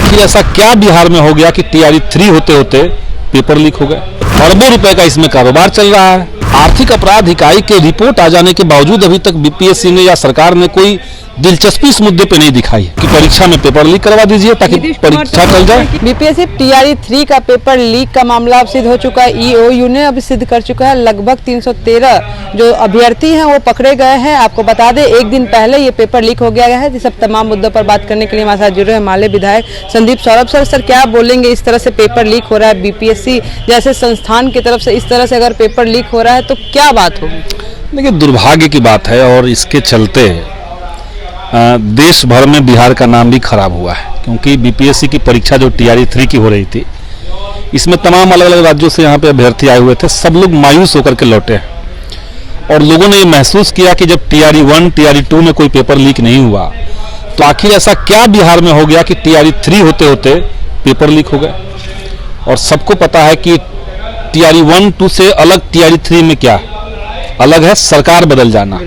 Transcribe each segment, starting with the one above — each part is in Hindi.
आखिर ऐसा क्या बिहार में हो गया कि टीआरई 3 होते होते पेपर लीक हो गए। अरबों रुपए का इसमें कारोबार चल रहा है। आर्थिक अपराध इकाई के रिपोर्ट आ जाने के बावजूद अभी तक बीपीएससी ने या सरकार ने कोई दिलचस्पी इस मुद्दे पे नहीं दिखाई कि परीक्षा में पेपर लीक करवा दीजिए ताकि परीक्षा चल जाए। बीपीएससी टीआरई 3 का पेपर लीक का मामला अब सिद्ध हो चुका है। ईओयू ने अब सिद्ध कर चुका है। लगभग 313 जो अभ्यर्थी हैं वो पकड़े गए हैं। आपको बता दें एक दिन पहले ये पेपर लीक हो गया है। सब तमाम मुद्दों पर बात करने के लिए हमारे साथ जुड़े हैं माले विधायक संदीप सौरभ सर। सर क्या बोलेंगे, इस तरह से पेपर लीक हो रहा है बीपीएससी जैसे संस्थान की तरफ से, इस तरह से अगर पेपर लीक हो रहा है तो क्या बात होगी? देखिए दुर्भाग्य की बात है और इसके चलते देश भर में बिहार का नाम भी खराब हुआ है, क्योंकि बीपीएससी की परीक्षा जो टीआरई 3 की हो रही थी इसमें तमाम अलग अलग राज्यों से यहाँ पे अभ्यर्थी आए हुए थे। सब लोग मायूस होकर के लौटे हैं और लोगों ने ये महसूस किया कि जब टीआरई 1 टीआरई 2 में कोई पेपर लीक नहीं हुआ तो आखिर ऐसा क्या बिहार में हो गया कि टीआरई 3 होते होते पेपर लीक हो गए। और सबको पता है कि टीआरई 1-2 से अलग टीआरई 3 में क्या अलग है, सरकार बदल जाना,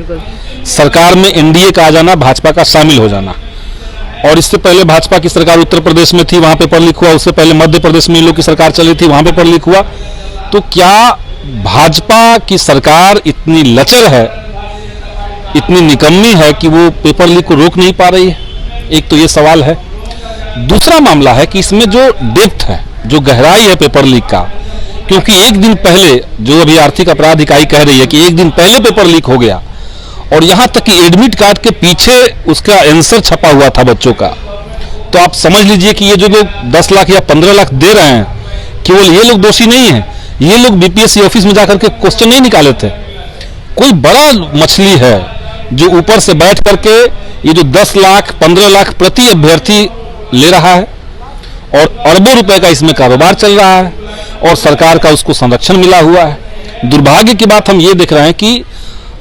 सरकार में एनडीए का आ जाना, भाजपा का शामिल हो जाना। और इससे पहले भाजपा की सरकार उत्तर प्रदेश में थी, वहां पेपर लीक हुआ। उससे पहले मध्य प्रदेश में इन लोग की सरकार चली थी, वहां पेपर लीक हुआ। तो क्या भाजपा की सरकार इतनी लचर है, इतनी निकम्मी है कि वो पेपर लीक को रोक नहीं पा रही है? एक तो ये सवाल है। दूसरा मामला है कि इसमें जो डेप्थ है, जो गहराई है पेपर लीक का, क्योंकि एक दिन पहले जो अभी आर्थिक अपराध इकाई कह रही है कि एक दिन पहले पेपर लीक हो गया और यहां तक कि एडमिट कार्ड के पीछे उसका आंसर छपा हुआ था बच्चों का। तो आप समझ लीजिए कि ये जो लोग 10 लाख या 15 लाख दे रहे हैं, केवल ये लोग दोषी नहीं है, ये लोग बीपीएससी ऑफिस में जाकर के क्वेश्चन नहीं निकाले थे। कोई बड़ा मछली है जो ऊपर से बैठ करके ये जो 10 लाख 15 लाख प्रति अभ्यर्थी ले रहा है और अरबों रुपए का इसमें कारोबार चल रहा है और सरकार का उसको संरक्षण मिला हुआ है। दुर्भाग्य की बात हम ये देख रहे हैं कि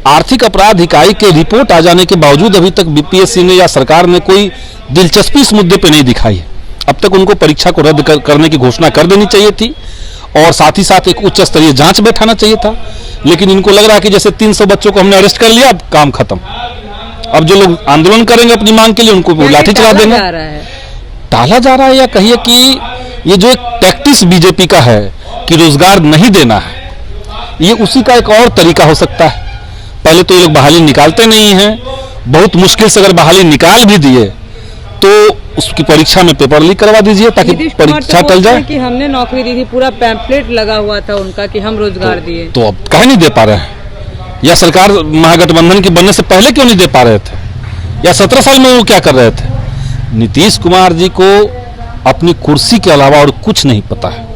आर्थिक अपराध इकाई के रिपोर्ट आ जाने के बावजूद अभी तक बीपीएससी ने या सरकार ने कोई दिलचस्पी इस मुद्दे पे नहीं दिखाई है। अब तक उनको परीक्षा को रद्द करने की घोषणा कर देनी चाहिए थी और साथ ही साथ एक उच्च स्तरीय जांच बैठाना चाहिए था। लेकिन इनको लग रहा है कि जैसे 300 बच्चों को हमने अरेस्ट कर लिया, अब काम खत्म। अब जो लोग आंदोलन करेंगे अपनी मांग के लिए उनको लाठी चला देंगे। टाला जा रहा है या कहिए कि ये जो एक टैक्टिस बीजेपी का है कि रोजगार नहीं देना है, ये उसी का एक और तरीका हो सकता है। पहले तो ये लोग बहाली निकालते नहीं हैं, बहुत मुश्किल से अगर बहाली निकाल भी दिए तो उसकी परीक्षा में पेपर लीक करवा दीजिए ताकि परीक्षा टल जाए। कि हमने नौकरी दी थी, पूरा पैम्पलेट लगा हुआ था उनका कि हम रोजगार दिए, तो अब काहे नहीं दे पा रहे हैं? या सरकार महागठबंधन के बनने से पहले क्यों नहीं दे पा रहे थे? या 17 साल में वो क्या कर रहे थे? नीतीश कुमार जी को अपनी कुर्सी के अलावा और कुछ नहीं पता है।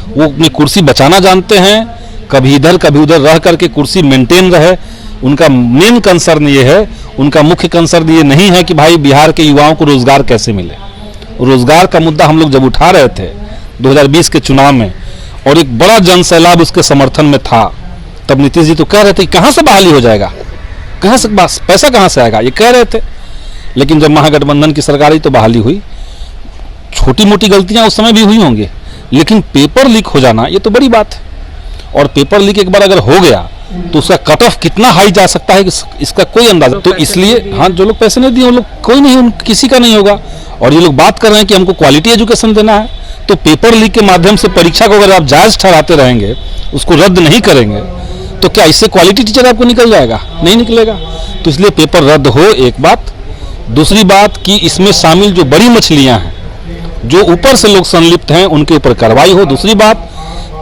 वो अपनी कुर्सी बचाना जानते हैं, कभी इधर कभी उधर रह करके कुर्सी मेंटेन रहे। उनका मेन कंसर्न ये है, उनका मुख्य कंसर्न ये नहीं है कि भाई बिहार के युवाओं को रोजगार कैसे मिले। रोजगार का मुद्दा हम लोग जब उठा रहे थे 2020 के चुनाव में और एक बड़ा जन सैलाब उसके समर्थन में था, तब नीतीश जी तो कह रहे थे कहां से बहाली हो जाएगा, कहां से पैसा कहां से आएगा, ये कह रहे थे। लेकिन जब महागठबंधन की सरकार आई तो बहाली हुई। छोटी मोटी गलतियां उस समय भी हुई होंगी, लेकिन पेपर लीक हो जाना ये तो बड़ी बात है। और पेपर लीक एक बार अगर हो गया तो उसका कट ऑफ कितना हाई जा सकता है इसका कोई अंदाजा। तो इसलिए हाँ, जो लोग पैसे नहीं दिए उन लोग कोई नहीं, किसी का नहीं होगा। और ये लोग बात कर रहे हैं कि हमको क्वालिटी एजुकेशन देना है, तो पेपर लीक के माध्यम से परीक्षा को अगर आप जायज ठहराते रहेंगे, उसको रद्द नहीं करेंगे, तो क्या इससे क्वालिटी टीचर आपको निकल जाएगा? नहीं निकलेगा। तो इसलिए पेपर रद्द हो, एक बात। दूसरी बात कि इसमें शामिल जो बड़ी मछलियां हैं, जो ऊपर से लोग संलिप्त हैं, उनके ऊपर कार्रवाई हो, दूसरी बात।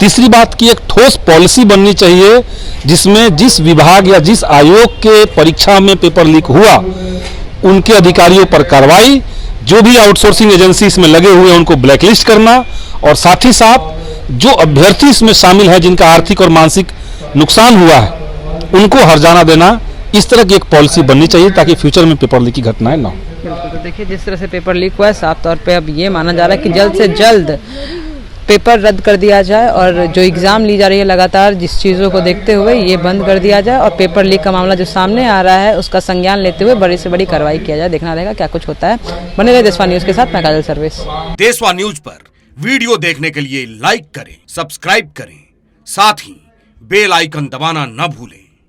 तीसरी बात की एक ठोस पॉलिसी बननी चाहिए जिसमें जिस विभाग या जिस आयोग के परीक्षा में पेपर लीक हुआ उनके अधिकारियों पर कार्रवाई, जो भी आउटसोर्सिंग एजेंसी इसमें लगे हुए हैं उनको ब्लैकलिस्ट करना, और साथ ही साथ जो अभ्यर्थी इसमें शामिल है जिनका आर्थिक और मानसिक नुकसान हुआ है उनको हर्जाना देना। इस तरह की एक पॉलिसी बननी चाहिए ताकि फ्यूचर में पेपर लीक की घटनाएं ना हो। तो देखिए जिस तरह से पेपर लीक हुआ है, साफ तौर पे अब ये माना जा रहा है कि जल्द से जल्द पेपर रद्द कर दिया जाए और जो एग्ज़ाम ली जा रही है लगातार जिस चीज़ों को देखते हुए ये बंद कर दिया जाए और पेपर लीक का मामला जो सामने आ रहा है उसका संज्ञान लेते हुए बड़ी से बड़ी कार्रवाई किया जाए। देखना रहेगा क्या कुछ होता है। बने रहे देशवा न्यूज़ के साथ, मैं काजल सर्विस। देशवा न्यूज़ पर वीडियो देखने के लिए लाइक करें, सब्सक्राइब करें, साथ ही बेल आइकन दबाना न भूलें।